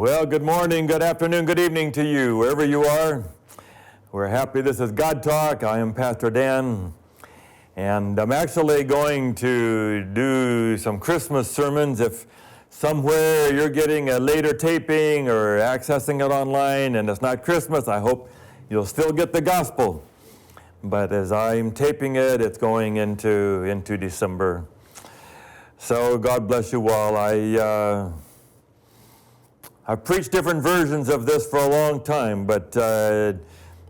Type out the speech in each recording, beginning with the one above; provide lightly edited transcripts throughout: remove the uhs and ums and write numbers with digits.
Well, good morning, good afternoon, good evening to you, wherever you are. We're happy this is God Talk. I am Pastor Dan, and I'm actually going to do some Christmas sermons. If somewhere you're getting a later taping or accessing it online and it's not Christmas, I hope you'll still get the gospel. But as I'm taping it, it's going into December. So God bless you all. I've preached different versions of this for a long time, but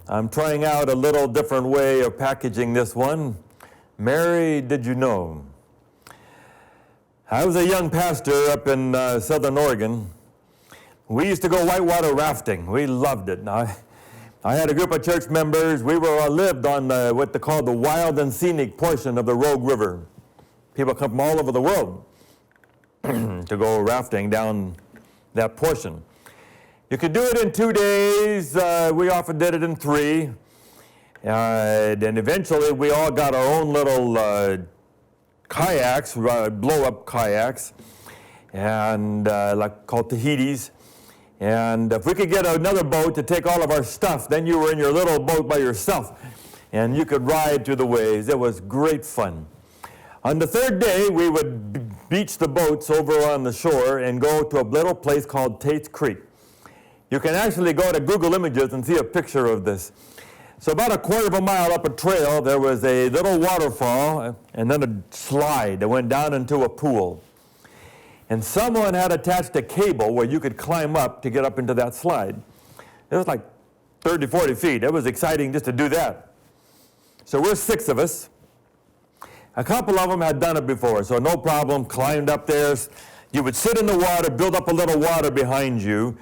I'm trying out a little different way of packaging this one. Mary, did you know? I was a young pastor up in Southern Oregon. We used to go whitewater rafting. We loved it. I had a group of church members. We lived on what they call the wild and scenic portion of the Rogue River. People come from all over the world to go rafting down that portion. You could do it in 2 days. We often did it in 3. And eventually we all got our own little kayaks, blow-up kayaks, and called Tahitis. And if we could get another boat to take all of our stuff, then you were in your little boat by yourself, and you could ride through the waves. It was great fun. On the 3rd day, we would beach the boats over on the shore and go to a little place called Tate's Creek. You can actually go to Google Images and see a picture of this. So about a quarter of a mile up a trail, there was a little waterfall and then a slide that went down into a pool. And someone had attached a cable where you could climb up to get up into that slide. It was like 30, 40 feet. It was exciting just to do that. So we're 6 of us. A couple of them had done it before, so no problem, climbed up there. You would sit in the water, build up a little water behind you,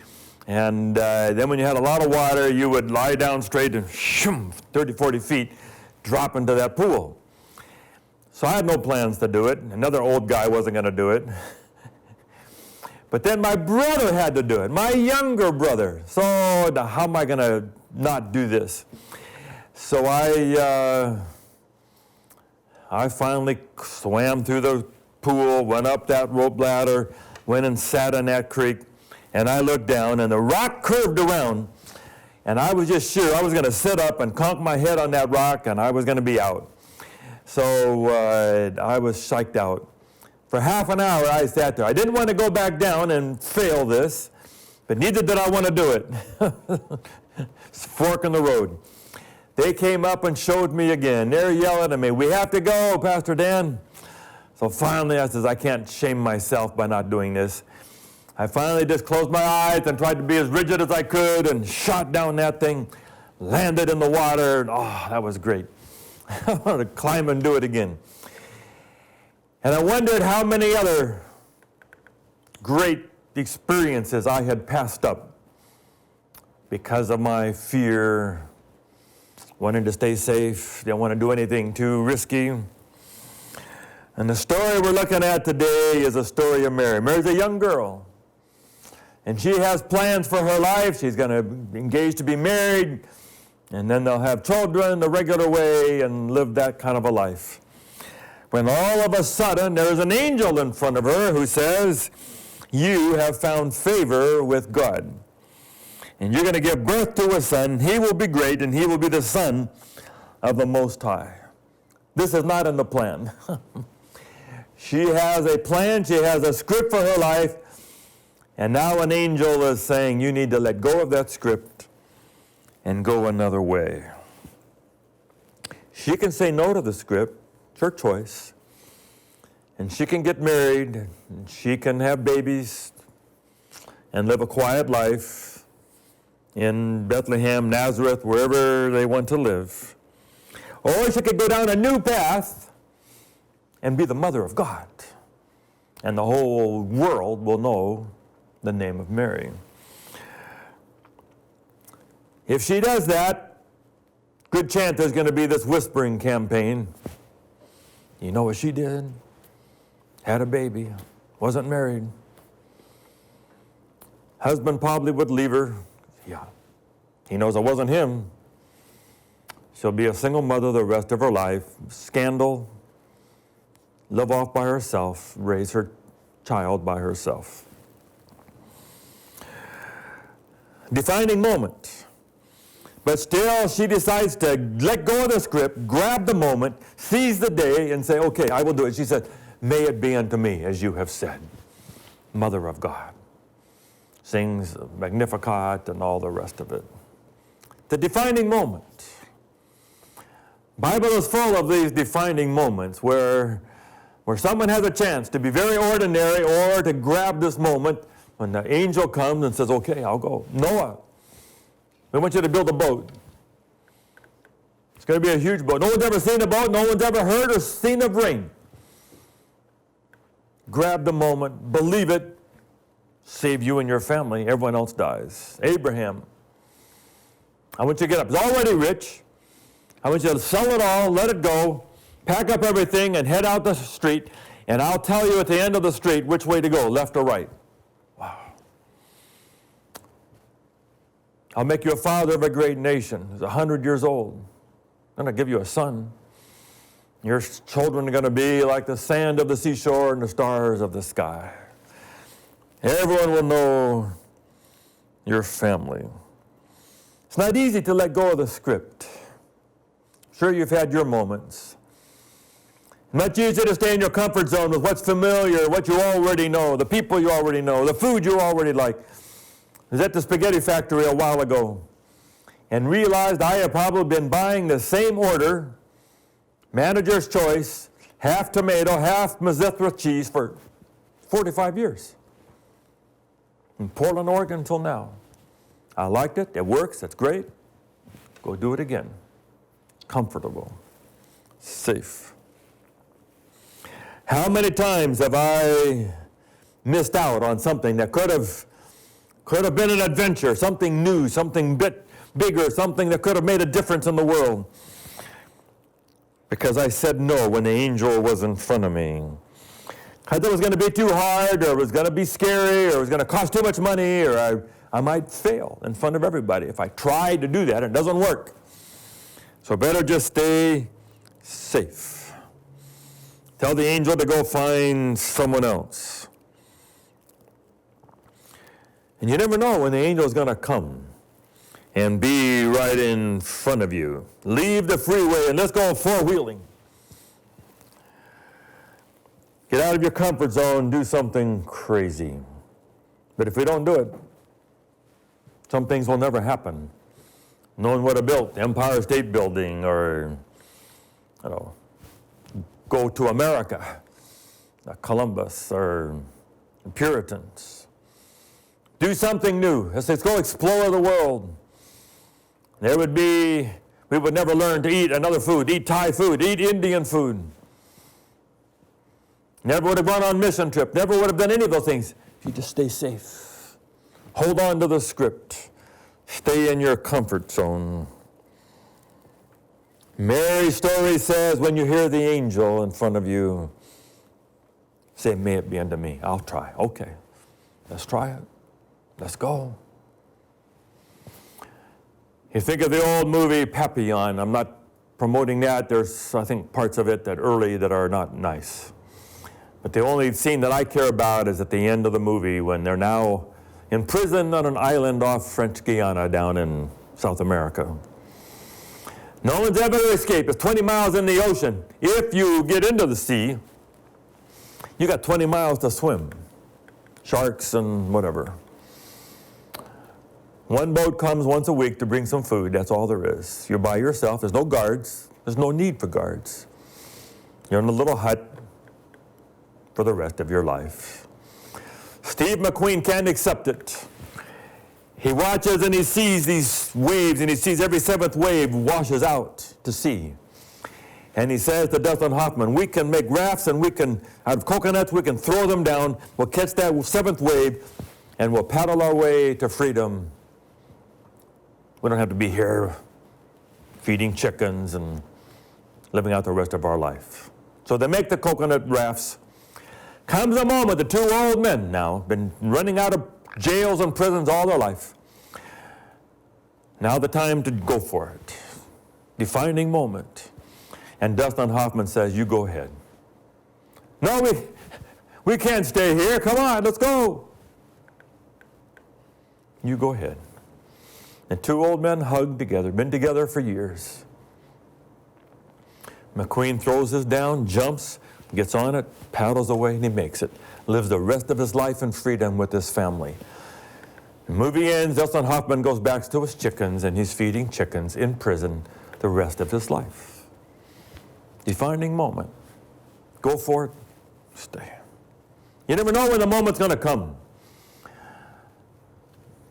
and then when you had a lot of water, you would lie down straight and 30, 40 feet, drop into that pool. So I had no plans to do it. Another old guy wasn't going to do it. But then my brother had to do it, my younger brother. So how am I going to not do this? So I finally swam through the pool, went up that rope ladder, went and sat in that creek, and I looked down, and the rock curved around, and I was just sure I was going to sit up and conk my head on that rock, and I was going to be out. So I was psyched out. For half an hour, I sat there. I didn't want to go back down and fail this, but neither did I want to do it. Fork in the road. They came up and showed me again. They're yelling at me, "We have to go, Pastor Dan." So finally I says, I can't shame myself by not doing this. I finally just closed my eyes and tried to be as rigid as I could and shot down that thing, landed in the water, and that was great. I wanted to climb and do it again. And I wondered how many other great experiences I had passed up because of my fear, wanting to stay safe, didn't want to do anything too risky. And the story we're looking at today is a story of Mary. Mary's a young girl, and she has plans for her life. She's going to engage to be married, and then they'll have children the regular way and live that kind of a life. When all of a sudden there's an angel in front of her who says, "You have found favor with God. And you're going to give birth to a son. He will be great, and he will be the Son of the Most High." This is not in the plan. She has a plan. She has a script for her life. And now an angel is saying, you need to let go of that script and go another way. She can say no to the script. It's her choice. And she can get married. And she can have babies and live a quiet life in Bethlehem, Nazareth, wherever they want to live. Or she could go down a new path and be the mother of God. And the whole world will know the name of Mary. If she does that, good chance there's going to be this whispering campaign. You know what she did? Had a baby, wasn't married. Husband probably would leave her. Yeah, he knows it wasn't him. She'll be a single mother the rest of her life. Scandal, live off by herself, raise her child by herself. Defining moment. But still, she decides to let go of the script, grab the moment, seize the day, and say, okay, I will do it. She said, may it be unto me as you have said, Mother of God. Sings Magnificat and all the rest of it. The defining moment. Bible is full of these defining moments where someone has a chance to be very ordinary or to grab this moment when the angel comes and says, okay, I'll go. Noah, we want you to build a boat. It's going to be a huge boat. No one's ever seen a boat. No one's ever heard or seen of rain. Grab the moment. Believe it. Save you and your family. Everyone else dies. Abraham, I want you to get up. He's already rich. I want you to sell it all, let it go, pack up everything, and head out the street, and I'll tell you at the end of the street which way to go, left or right. Wow. I'll make you a father of a great nation. He's 100 years old. I'm going to give you a son. Your children are going to be like the sand of the seashore and the stars of the sky. Everyone will know your family. It's not easy to let go of the script. Sure, you've had your moments. Much easier to stay in your comfort zone with what's familiar, what you already know, the people you already know, the food you already like. I was at the spaghetti factory a while ago and realized I have probably been buying the same order, manager's choice, half tomato, half Mazethra cheese for 45 years. In Portland, Oregon until now. I liked it, it works, it's great. Go do it again. Comfortable, safe. How many times have I missed out on something that could have been an adventure, something new, something bigger, something that could have made a difference in the world? Because I said no when the angel was in front of me. I thought it was going to be too hard, or it was going to be scary, or it was going to cost too much money, or I might fail in front of everybody if I tried to do that and it doesn't work. So better just stay safe. Tell the angel to go find someone else. And you never know when the angel is going to come and be right in front of you. Leave the freeway and let's go four-wheeling. Get out of your comfort zone, do something crazy. But if we don't do it, some things will never happen. No one would have built the Empire State Building or, go to America, Columbus or Puritans. Do something new. Let's go explore the world. We would never learn to eat another food, eat Thai food, eat Indian food. Never would have gone on mission trip, never would have done any of those things if you just stay safe. Hold on to the script. Stay in your comfort zone. Mary's story says when you hear the angel in front of you, say, may it be unto me. I'll try. Okay, let's try it. Let's go. You think of the old movie Papillon. I'm not promoting that. There's, I think, parts of it that are not nice. But the only scene that I care about is at the end of the movie when they're now in prison on an island off French Guiana down in South America. No one's ever escaped. It's 20 miles in the ocean. If you get into the sea, you got 20 miles to swim. Sharks and whatever. One boat comes once a week to bring some food. That's all there is. You're by yourself. There's no guards. There's no need for guards. You're in a little hut for the rest of your life. Steve McQueen can't accept it. He watches and he sees these waves, and he sees every seventh wave washes out to sea. And he says to Dustin Hoffman, we can make rafts and we can, out of coconuts, we can throw them down. We'll catch that seventh wave and we'll paddle our way to freedom. We don't have to be here feeding chickens and living out the rest of our life. So they make the coconut rafts. Comes a moment, the two old men now, been running out of jails and prisons all their life. Now the time to go for it. Defining moment. And Dustin Hoffman says, you go ahead. No, we can't stay here. Come on, let's go. You go ahead. And two old men hugged together, been together for years. McQueen throws this down, jumps, gets on it, paddles away, and he makes it. Lives the rest of his life in freedom with his family. The movie ends, Dustin Hoffman goes back to his chickens, and he's feeding chickens in prison the rest of his life. Defining moment. Go for it, stay. You never know when the moment's going to come.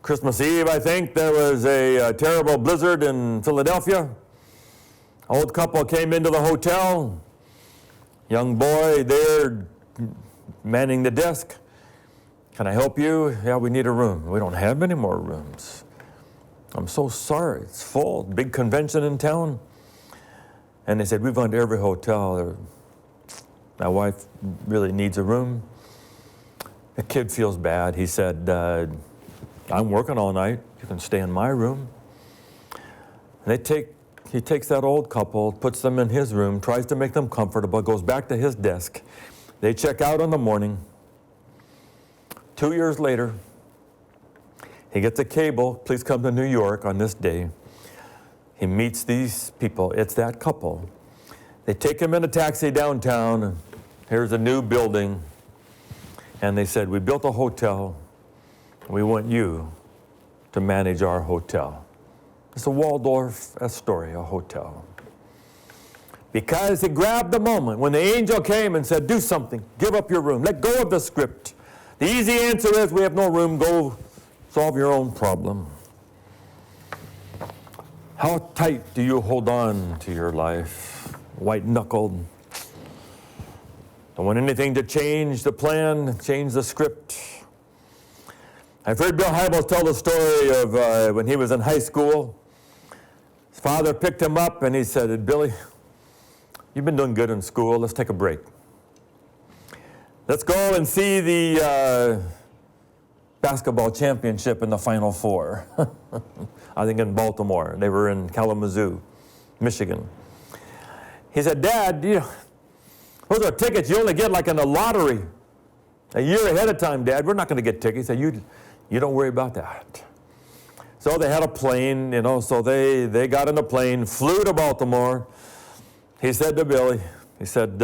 Christmas Eve, I think, there was a terrible blizzard in Philadelphia. Old couple came into the hotel. Young boy there manning the desk. Can I help you? Yeah, we need a room. We don't have any more rooms. I'm so sorry, it's full. Big convention in town. And they said, we've gone to every hotel. My wife really needs a room. The kid feels bad. He said, I'm working all night. You can stay in my room. And he takes that old couple, puts them in his room, tries to make them comfortable, goes back to his desk. They check out in the morning. 2 years later, he gets a cable, please come to New York on this day. He meets these people, it's that couple. They take him in a taxi downtown. Here's a new building. And they said, we built a hotel. We want you to manage our hotel. It's a Waldorf Astoria hotel. Because he grabbed the moment when the angel came and said, do something, give up your room, let go of the script. The easy answer is, we have no room, go solve your own problem. How tight do you hold on to your life? White-knuckled. Don't want anything to change the plan, change the script. I've heard Bill Hybels tell the story of when he was in high school. His father picked him up and he said, Billy, you've been doing good in school, let's take a break. Let's go and see the basketball championship in the Final Four. I think in Baltimore. They were in Kalamazoo, Michigan. He said, Dad, those are tickets you only get like in the lottery. A year ahead of time, Dad, we're not going to get tickets. He said, you don't worry about that. So they had a plane, so they got in a plane, flew to Baltimore. He said to Billy, he said,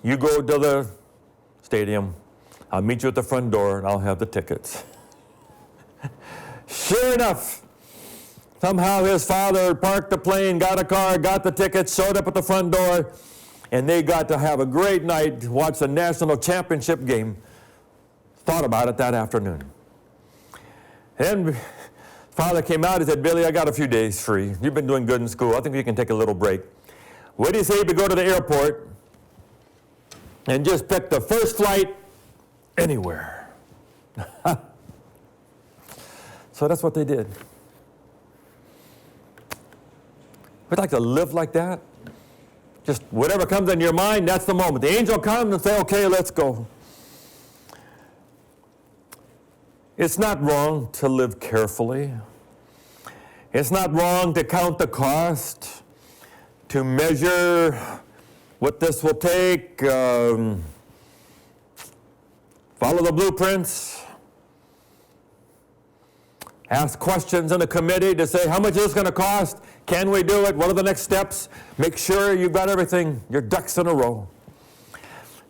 you go to the stadium, I'll meet you at the front door and I'll have the tickets. Sure enough, somehow his father parked the plane, got a car, got the tickets, showed up at the front door, and they got to have a great night, watch the national championship game. Thought about it that afternoon. And father came out and said, Billy, I got a few days free. You've been doing good in school. I think you can take a little break. What do you say to go to the airport and just pick the first flight anywhere? So that's what they did. We'd like to live like that. Just whatever comes in your mind, that's the moment. The angel comes and says, okay, let's go. It's not wrong to live carefully. It's not wrong to count the cost, to measure what this will take, follow the blueprints, ask questions in a committee to say, how much is this going to cost? Can we do it? What are the next steps? Make sure you've got everything, your ducks in a row.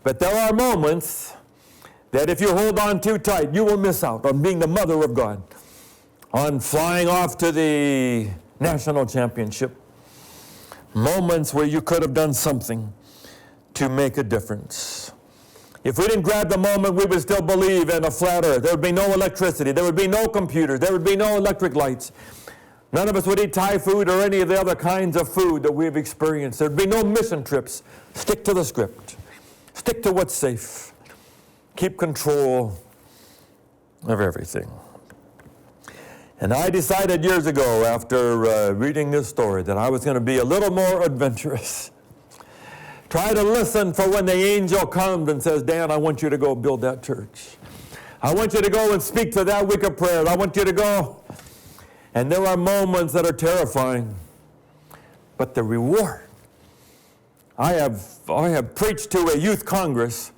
But there are moments that if you hold on too tight, you will miss out on being the mother of God, on flying off to the national championship. Moments where you could have done something to make a difference. If we didn't grab the moment, we would still believe in a flat earth. There would be no electricity. There would be no computers. There would be no electric lights. None of us would eat Thai food or any of the other kinds of food that we've experienced. There would be no mission trips. Stick to the script. Stick to what's safe. Keep control of everything. And I decided years ago, after reading this story, that I was going to be a little more adventurous. Try to listen for when the angel comes and says, Dan, I want you to go build that church. I want you to go and speak to that week of prayer. I want you to go. And there are moments that are terrifying. But the reward. I have preached to a youth congress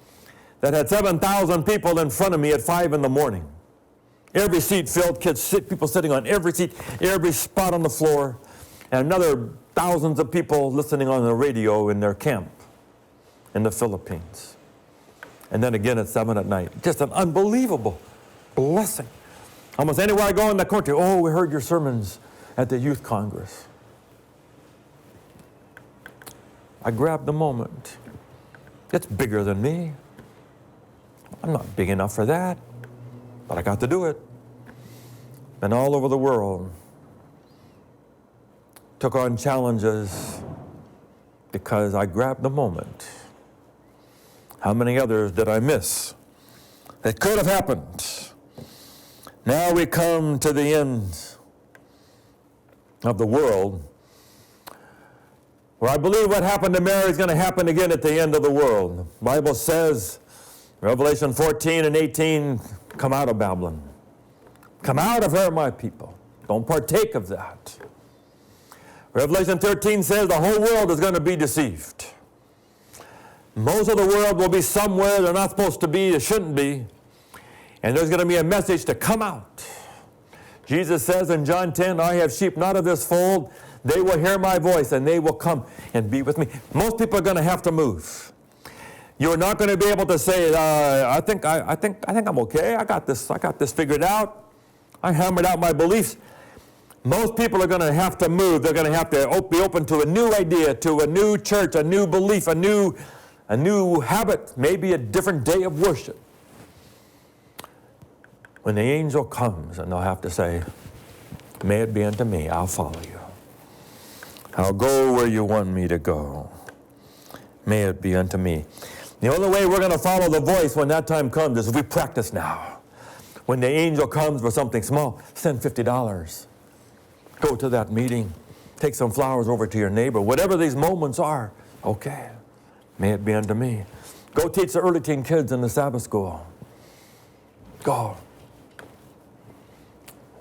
that had 7,000 people in front of me at 5 in the morning. Every seat filled, people sitting on every seat, every spot on the floor, and another thousands of people listening on the radio in their camp in the Philippines. And then again at 7 at night. Just an unbelievable blessing. Almost anywhere I go in the country, oh, we heard your sermons at the Youth Congress. I grabbed the moment. It's bigger than me. I'm not big enough for that, but I got to do it. Been all over the world. Took on challenges because I grabbed the moment. How many others did I miss that could have happened? Now we come to the end of the world, where I believe what happened to Mary is going to happen again at the end of the world. The Bible says, Revelation 14 and 18, come out of Babylon. Come out of her, my people. Don't partake of that. Revelation 13 says the whole world is going to be deceived. Most of the world will be somewhere they're not supposed to be, they shouldn't be. And there's going to be a message to come out. Jesus says in John 10, I have sheep not of this fold. They will hear my voice and they will come and be with me. Most people are going to have to move. You're not going to be able to say, I think I'm okay. I got this figured out. I hammered out my beliefs. Most people are going to have to move. They're going to have to be open to a new idea, to a new church, a new belief, a new habit, maybe a different day of worship. When the angel comes, and they'll have to say, may it be unto me, I'll follow you. I'll go where you want me to go. May it be unto me. The only way we're going to follow the voice when that time comes is if we practice now. When the angel comes with something small, send $50. Go to that meeting. Take some flowers over to your neighbor. Whatever these moments are, okay. May it be unto me. Go teach the early teen kids in the Sabbath school. Go.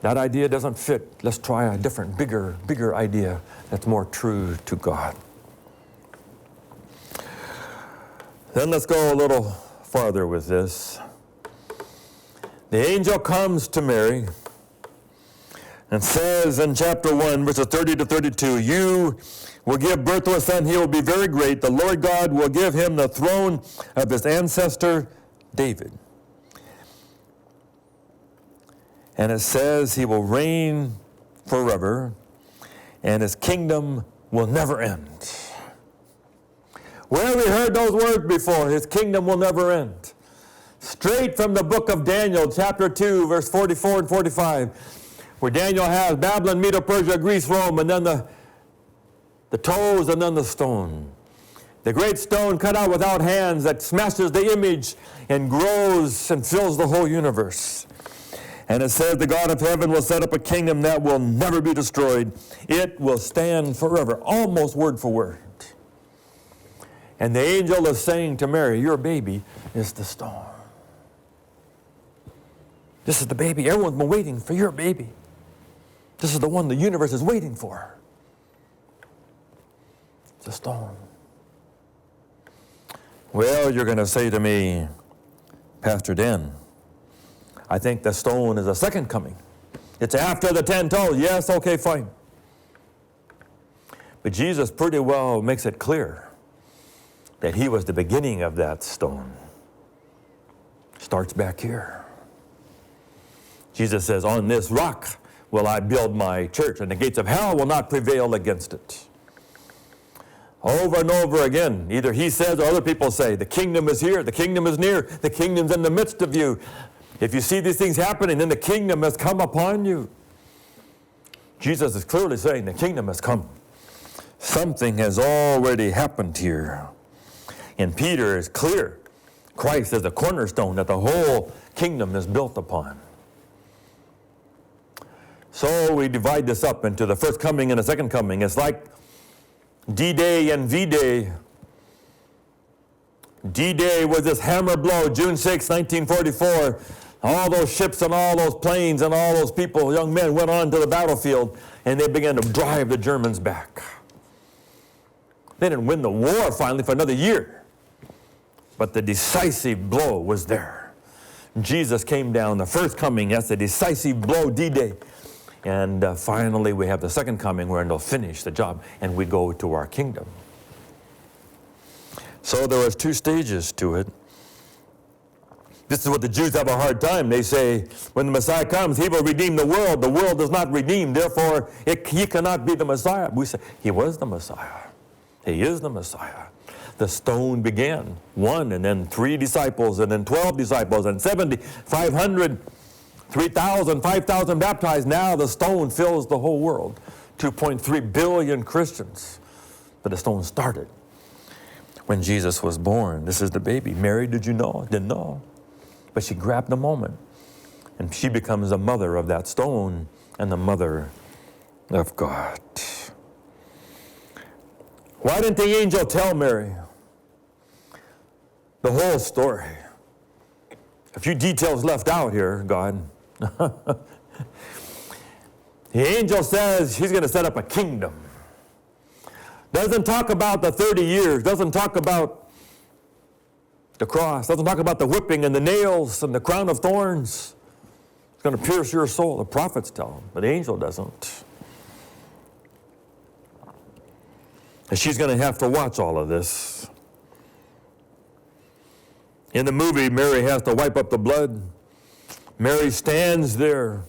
That idea doesn't fit. Let's try a different, bigger idea that's more true to God. Then let's go a little farther with this. The angel comes to Mary and says in chapter 1, verses 30 to 32, you will give birth to a son. He will be very great. The Lord God will give him the throne of his ancestor David. And it says he will reign forever, and his kingdom will never end. Where have we heard those words before? His kingdom will never end. Straight from the book of Daniel, chapter 2, verse 44 and 45, where Daniel has Babylon, Medo, Persia, Greece, Rome, and then the toes, and then the stone. The great stone cut out without hands that smashes the image and grows and fills the whole universe. And it says the God of heaven will set up a kingdom that will never be destroyed. It will stand forever, almost word for word. And the angel is saying to Mary, your baby is the stone. This is the baby. Everyone's been waiting for your baby. This is the one the universe is waiting for. It's a stone. Well, you're going to say to me, Pastor Dan, I think the stone is a second coming. It's after the 10 toes. Yes, okay, fine. But Jesus pretty well makes it clear that he was the beginning of that stone. Starts back here. Jesus says, on this rock will I build my church, and the gates of hell will not prevail against it. Over and over again, either he says or other people say, the kingdom is here, the kingdom is near, the kingdom's in the midst of you. If you see these things happening, then the kingdom has come upon you. Jesus is clearly saying the kingdom has come. Something has already happened here. And Peter is clear. Christ is the cornerstone that the whole kingdom is built upon. So we divide this up into the first coming and the second coming. It's like D-Day and V-Day. D-Day was this hammer blow, June 6, 1944. All those ships and all those planes and all those people, young men, went on to the battlefield, and they began to drive the Germans back. They didn't win the war finally for another year, but the decisive blow was there. Jesus came down, the first coming, that's a decisive blow, D-Day. And finally, we have the second coming where they'll finish the job and we go to our kingdom. So there was two stages to it. This is what the Jews have a hard time. They say, when the Messiah comes, he will redeem the world. The world is not redeemed, therefore he cannot be the Messiah. We say, he was the Messiah. He is the Messiah. The stone began, 1, and then 3 disciples, and then 12 disciples, and 70, 500, 3,000, 5,000 baptized. Now the stone fills the whole world. 2.3 billion Christians. But the stone started when Jesus was born. This is the baby. Mary, did you know? Didn't know. But she grabbed the moment, and she becomes the mother of that stone and the mother of God. Why didn't the angel tell Mary the whole story? A few details left out here, God. The angel says he's going to set up a kingdom. Doesn't talk about the 30 years, doesn't talk about the cross, doesn't talk about the whipping and the nails and the crown of thorns. It's going to pierce your soul. The prophets tell him, but the angel doesn't. And she's going to have to watch all of this. In the movie, Mary has to wipe up the blood. Mary stands there,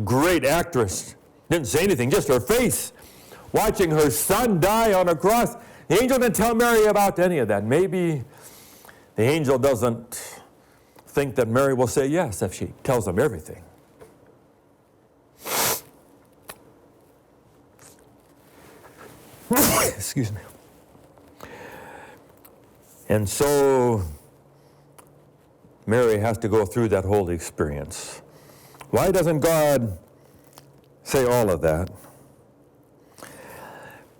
great actress, didn't say anything, just her face, watching her son die on a cross. The angel didn't tell Mary about any of that. Maybe the angel doesn't think that Mary will say yes if she tells him everything. Excuse me. And so Mary has to go through that whole experience. Why doesn't God say all of that?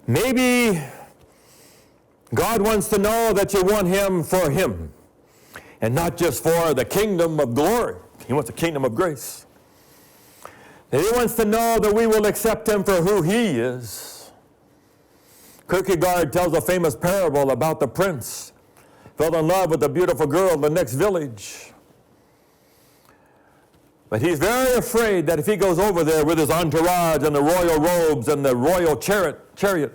Maybe God wants to know that you want him for him and not just for the kingdom of glory. He wants a kingdom of grace. And he wants to know that we will accept him for who he is. Kierkegaard tells a famous parable about the prince fell in love with a beautiful girl in the next village. But he's very afraid that if he goes over there with his entourage and the royal robes and the royal chariot,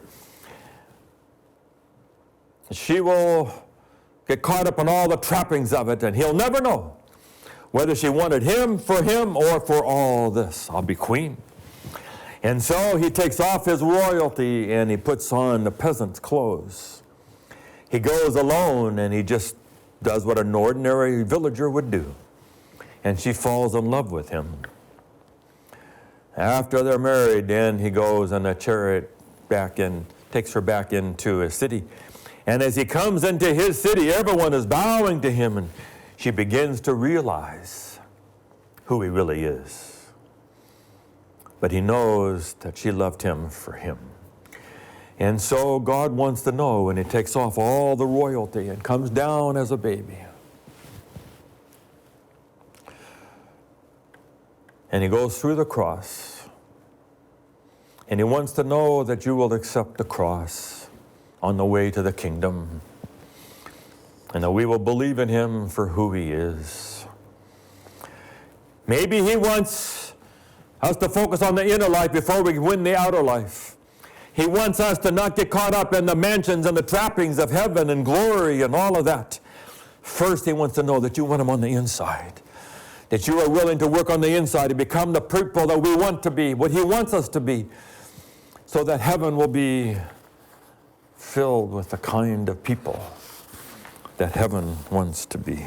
she will get caught up in all the trappings of it, and he'll never know whether she wanted him or for all this. I'll be queen. And so he takes off his royalty and he puts on the peasant's clothes. He goes alone and he just does what an ordinary villager would do. And she falls in love with him. After they're married, then he goes on a chariot takes her back into a city. And as he comes into his city, everyone is bowing to him, and she begins to realize who he really is. But he knows that she loved him for him. And so God wants to know, and he takes off all the royalty and comes down as a baby. And he goes through the cross. And he wants to know that you will accept the cross on the way to the kingdom. And that we will believe in him for who he is. Maybe he wants us to focus on the inner life before we win the outer life. He wants us to not get caught up in the mansions and the trappings of heaven and glory and all of that. First, he wants to know that you want him on the inside. That you are willing to work on the inside to become the people that we want to be, what he wants us to be, so that heaven will be filled with the kind of people that heaven wants to be.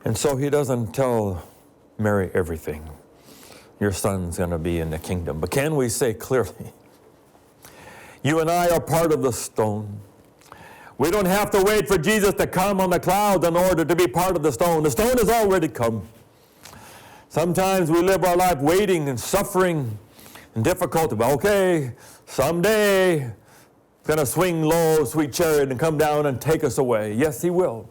And so he doesn't tell Mary everything. Your son's going to be in the kingdom. But can we say clearly, you and I are part of the stone. We don't have to wait for Jesus to come on the clouds in order to be part of the stone. The stone has already come. Sometimes we live our life waiting and suffering and difficulty. But okay, someday he's going to swing low, sweet chariot, and come down and take us away. Yes, he will.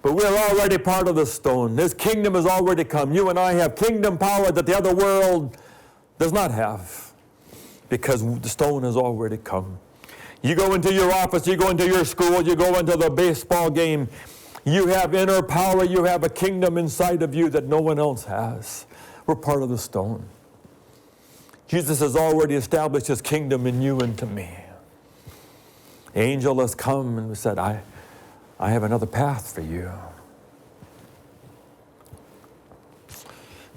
But we're already part of the stone. This kingdom has already come. You and I have kingdom power that the other world does not have, because the stone has already come. You go into your office, you go into your school, you go into the baseball game. You have inner power. You have a kingdom inside of you that no one else has. We're part of the stone. Jesus has already established his kingdom in you and to me. The angel has come and said, I have another path for you.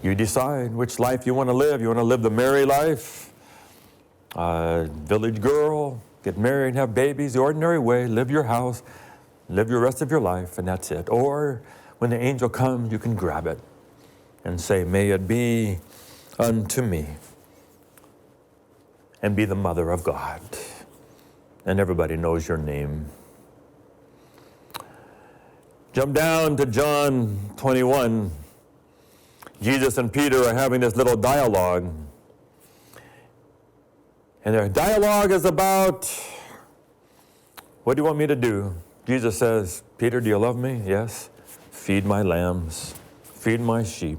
You decide which life you want to live. You want to live the merry life, village girl, get married and have babies, the ordinary way, live your house, live your rest of your life, and that's it. Or when the angel comes, you can grab it and say, may it be unto me, and be the mother of God. And everybody knows your name. Jump down to John 21. Jesus and Peter are having this little dialogue. And their dialogue is about, what do you want me to do? Jesus says, Peter, do you love me? Yes. Feed my lambs. Feed my sheep.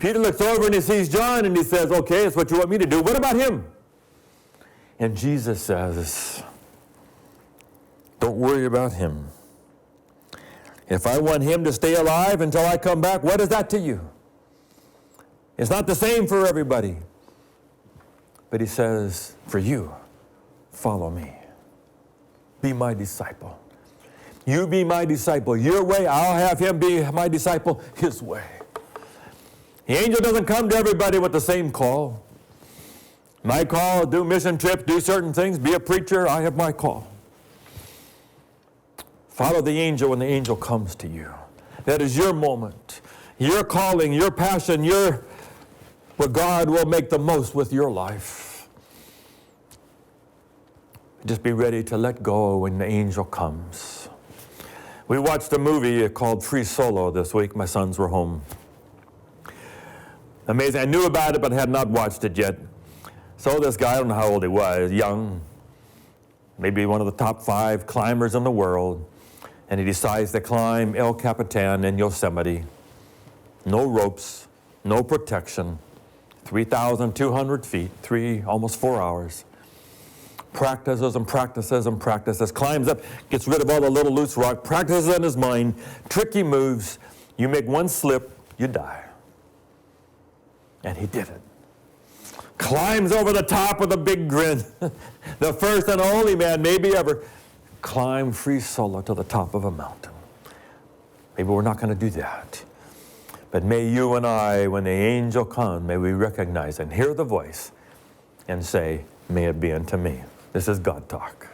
Peter looks over and he sees John and he says, okay, it's what you want me to do. What about him? And Jesus says, don't worry about him. If I want him to stay alive until I come back, what is that to you? It's not the same for everybody. But he says, for you, follow me. Be my disciple. You be my disciple. Your way, I'll have him be my disciple his way. The angel doesn't come to everybody with the same call. My call, do mission trips, do certain things, be a preacher, I have my call. Follow the angel when the angel comes to you. That is your moment, your calling, your passion, what God will make the most with your life. Just be ready to let go when the angel comes. We watched a movie called Free Solo this week. My sons were home. Amazing. I knew about it, but I had not watched it yet. So this guy, I don't know how old he was, young, maybe one of the top 5 climbers in the world, and he decides to climb El Capitan in Yosemite. No ropes, no protection, 3,200 feet, almost 4 hours. Practices and practices and practices, climbs up, gets rid of all the little loose rock, practices in his mind, tricky moves. You make one slip, you die. And he did it. Climbs over the top with a big grin. The first and only man, maybe ever, climb free solo to the top of a mountain. Maybe we're not going to do that. But may you and I, when the angel comes, may we recognize and hear the voice and say, may it be unto me. This is God Talk.